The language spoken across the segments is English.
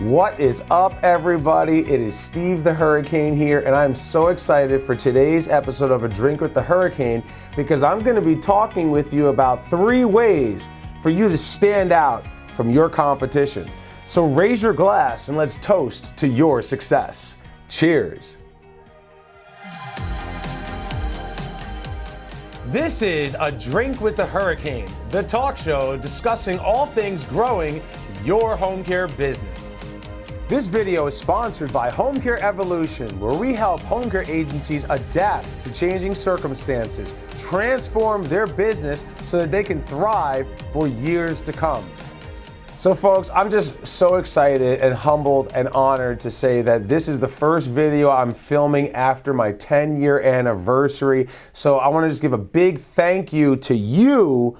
What is up, everybody? It is Steve the Hurricane here, and I'm so excited for today's episode of A Drink with the Hurricane because I'm going to be talking with you about 3 ways for you to stand out from your competition. So raise your glass and let's toast to your success. Cheers. This is A Drink with the Hurricane, the talk show discussing all things growing your home care business. This video is sponsored by Home Care Evolution, where we help home care agencies adapt to changing circumstances, transform their business so that they can thrive for years to come. So folks, I'm just so excited and humbled and honored to say that this is the first video I'm filming after my 10-year anniversary. So I want to just give a big thank you to you,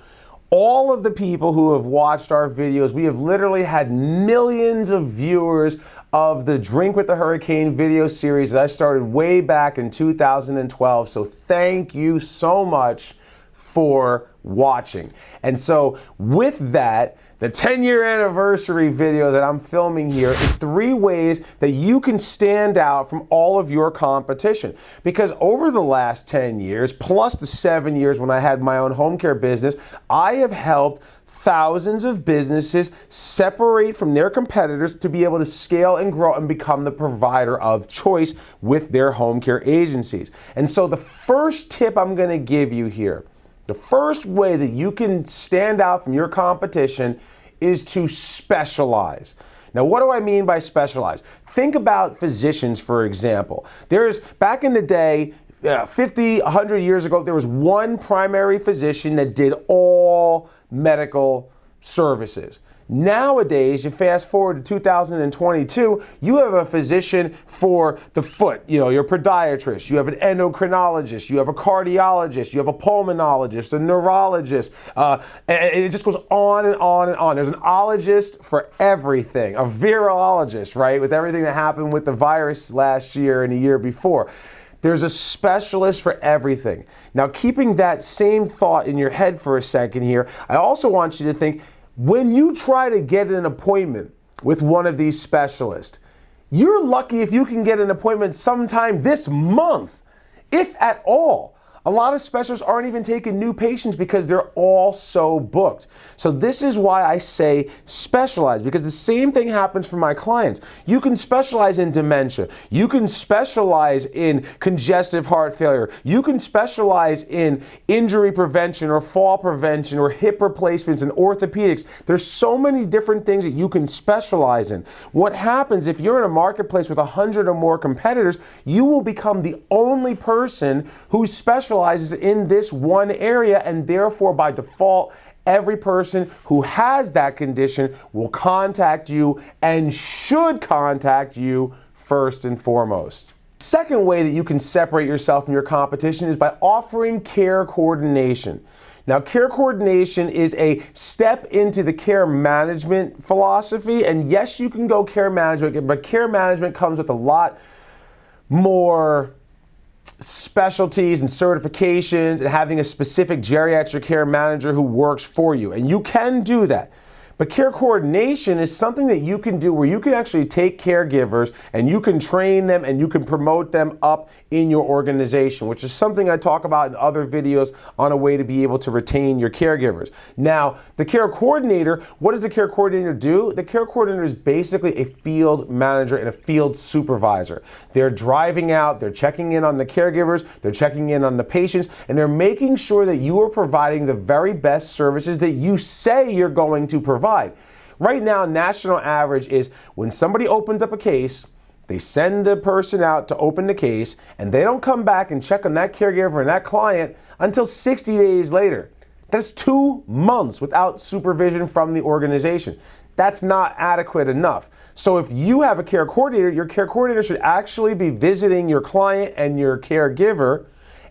all of the people who have watched our videos. We have literally had millions of viewers of the Drink with the Hurricane video series that I started way back in 2012. So thank you so much for watching. And so with that, the 10-year anniversary video that I'm filming here is 3 ways that you can stand out from all of your competition. Because over the last 10 years, plus the 7 years when I had my own home care business, I have helped thousands of businesses separate from their competitors to be able to scale and grow and become the provider of choice with their home care agencies. And so the first tip I'm going to give you here, the first way that you can stand out from your competition is to specialize. Now, what do I mean by specialize? Think about physicians, for example. Back in the day, 50, 100 years ago, there was one primary physician that did all medical services. Nowadays, you fast forward to 2022, you have a physician for the foot, your podiatrist, you have an endocrinologist, you have a cardiologist, you have a pulmonologist, a neurologist, and it just goes on and on and on. There's an ologist for everything, a virologist, right, with everything that happened with the virus last year and the year before. There's a specialist for everything. Now, keeping that same thought in your head for a second here, I also want you to think, when you try to get an appointment with one of these specialists, you're lucky if you can get an appointment sometime this month, if at all. A lot of specialists aren't even taking new patients because they're all so booked. So this is why I say specialize, because the same thing happens for my clients. You can specialize in dementia. You can specialize in congestive heart failure. You can specialize in injury prevention or fall prevention or hip replacements and orthopedics. There's so many different things that you can specialize in. What happens if you're in a marketplace with 100 or more competitors, you will become the only person who specializes in this one area, and therefore by default every person who has that condition will contact you and should contact you first and foremost. Second way that you can separate yourself from your competition is by offering care coordination. Now, care coordination is a step into the care management philosophy, and yes, you can go care management, but care management comes with a lot more specialties and certifications and having a specific geriatric care manager who works for you. And you can do that. But care coordination is something that you can do where you can actually take caregivers and you can train them and you can promote them up in your organization, which is something I talk about in other videos on a way to be able to retain your caregivers. Now, the care coordinator, what does the care coordinator do? The care coordinator is basically a field manager and a field supervisor. They're driving out, they're checking in on the caregivers, they're checking in on the patients, and they're making sure that you are providing the very best services that you say you're going to provide. Right now, national average is when somebody opens up a case, they send the person out to open the case, and they don't come back and check on that caregiver and that client until 60 days later. That's 2 months without supervision from the organization. That's not adequate enough. So if you have a care coordinator, your care coordinator should actually be visiting your client and your caregiver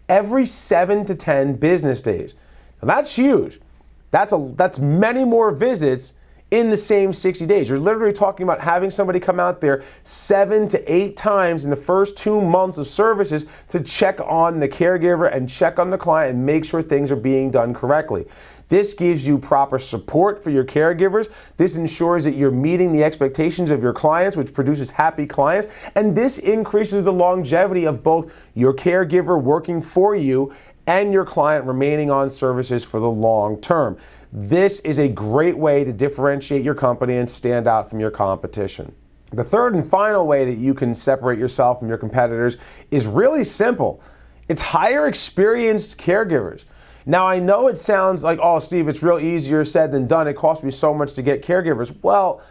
every 7 to 10 business days. Now that's huge. That's many more visits in the same 60 days. You're literally talking about having somebody come out there 7 to 8 times in the first 2 months of services to check on the caregiver and check on the client and make sure things are being done correctly. This gives you proper support for your caregivers. This ensures that you're meeting the expectations of your clients, which produces happy clients. And this increases the longevity of both your caregiver working for you and your client remaining on services for the long term. This is a great way to differentiate your company and stand out from your competition. The third and final way that you can separate yourself from your competitors is really simple. It's hire experienced caregivers. Now, I know it sounds like, oh, Steve, it's real easier said than done. It costs me so much to get caregivers. Well,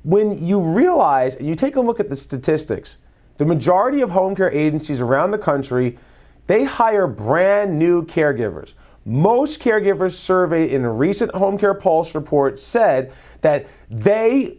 when you realize, and you take a look at the statistics, the majority of home care agencies around the country, they hire brand new caregivers. Most caregivers surveyed in a recent Home Care Pulse report said that the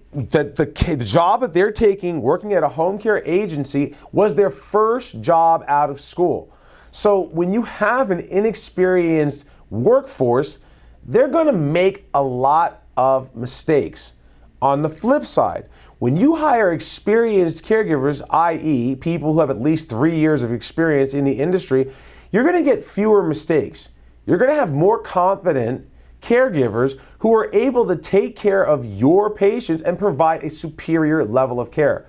job that they're taking working at a home care agency was their first job out of school. So when you have an inexperienced workforce, they're going to make a lot of mistakes. On the flip side, when you hire experienced caregivers, i.e. people who have at least 3 years of experience in the industry, you're going to get fewer mistakes. You're going to have more confident caregivers who are able to take care of your patients and provide a superior level of care.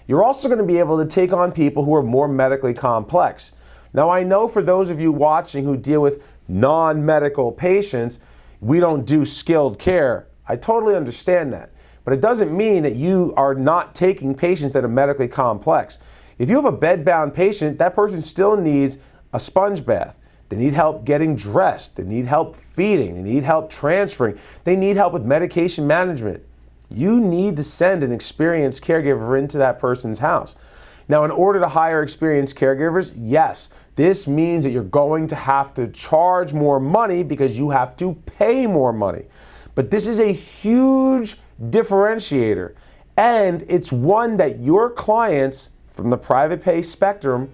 You're also going to be able to take on people who are more medically complex. Now, I know for those of you watching who deal with non-medical patients, we don't do skilled care. I totally understand that. But it doesn't mean that you are not taking patients that are medically complex. If you have a bed-bound patient, that person still needs a sponge bath. They need help getting dressed. They need help feeding. They need help transferring. They need help with medication management. You need to send an experienced caregiver into that person's house. Now, in order to hire experienced caregivers, yes, this means that you're going to have to charge more money because you have to pay more money. But this is a huge differentiator, and it's one that your clients from the private pay spectrum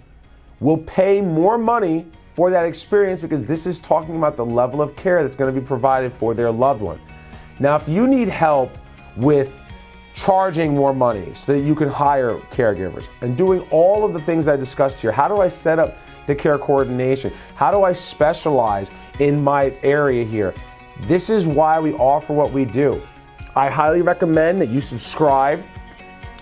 will pay more money for that experience because this is talking about the level of care that's going to be provided for their loved one. Now, if you need help with charging more money so that you can hire caregivers and doing all of the things I discussed here, how do I set up the care coordination? How do I specialize in my area here? This is why we offer what we do. I highly recommend that you subscribe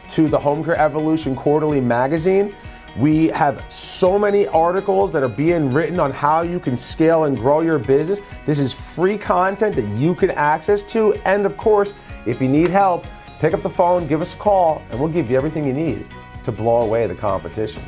to the Home Care Evolution Quarterly magazine. We have so many articles that are being written on how you can scale and grow your business. This is free content that you can access to. And of course, if you need help, pick up the phone, give us a call, and we'll give you everything you need to blow away the competition.